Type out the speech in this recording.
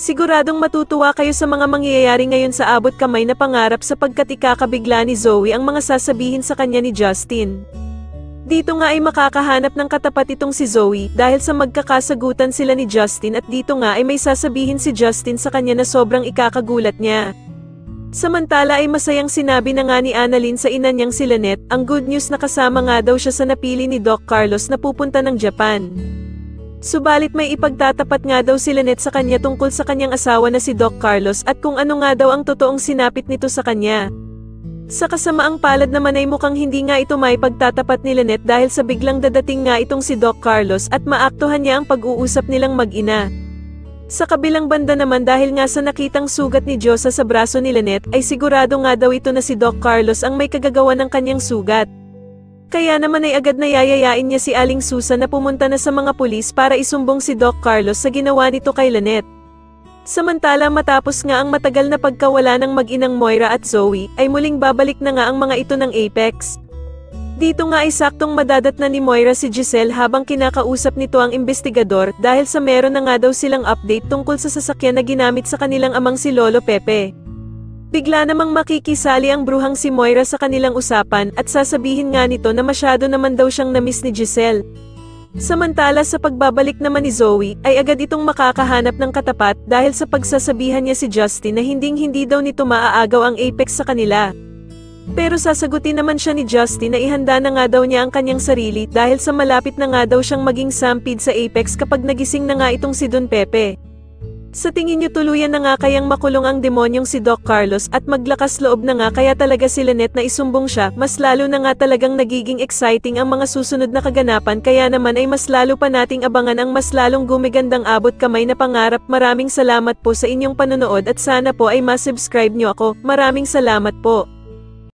Siguradong matutuwa kayo sa mga mangyayari ngayon sa abot kamay na pangarap sapagkat ikakabigla ni Zoe ang mga sasabihin sa kanya ni Justin. Dito nga ay makakahanap ng katapat itong si Zoe dahil sa magkakasagutan sila ni Justin at dito nga ay may sasabihin si Justin sa kanya na sobrang ikakagulat niya. Samantala ay masayang sinabi na nga ni Annalyn sa ina niyang si Lynette ang good news na kasama nga daw siya sa napili ni Doc Carlos na pupunta ng Japan. Subalit may ipagtatapat nga daw si Lynette sa kanya tungkol sa kanyang asawa na si Doc Carlos at kung ano nga daw ang totoong sinapit nito sa kanya. Sa kasamaang palad naman ay mukhang hindi nga ito may pagtatapat ni Lynette dahil sa biglang dadating nga itong si Doc Carlos at maaktuhan niya ang pag-uusap nilang mag-ina. Sa kabilang banda naman dahil nga sa nakitang sugat ni Josa sa braso ni Lynette ay sigurado nga daw ito na si Doc Carlos ang may kagagawa ng kanyang sugat. Kaya naman ay agad na yayayain niya si Aling Susan na pumunta na sa mga pulis para isumbong si Doc Carlos sa ginawa nito kay Lynette. Samantala matapos nga ang matagal na pagkawala ng mag-inang Moira at Zoe, ay muling babalik na nga ang mga ito ng Apex. Dito nga ay saktong madadat na ni Moira si Giselle habang kinakausap nito ang investigador dahil sa meron na nga daw silang update tungkol sa sasakyan na ginamit sa kanilang amang si Lolo Pepe. Bigla namang makikisali ang bruhang si Moira sa kanilang usapan at sasabihin nga nito na masyado naman daw siyang na-miss ni Giselle. Samantala sa pagbabalik naman ni Zoe, ay agad itong makakahanap ng katapat dahil sa pagsasabihan niya si Justin na hindi daw nito maaagaw ang Apex sa kanila. Pero sasagutin naman siya ni Justin na ihanda na nga daw niya ang kanyang sarili dahil sa malapit na nga daw siyang maging sampid sa Apex kapag nagising na nga itong si Don Pepe. Sa tingin niyo tuluyan na nga kayang makulong ang demonyong si Doc Carlos at maglakas loob na nga kaya talaga si Lynette na isumbong siya, mas lalo na nga talagang nagiging exciting ang mga susunod na kaganapan kaya naman ay mas lalo pa nating abangan ang mas lalong gumigandang abot kamay na pangarap. Maraming salamat po sa inyong panonood at sana po ay ma-subscribe niyo ako. Maraming salamat po.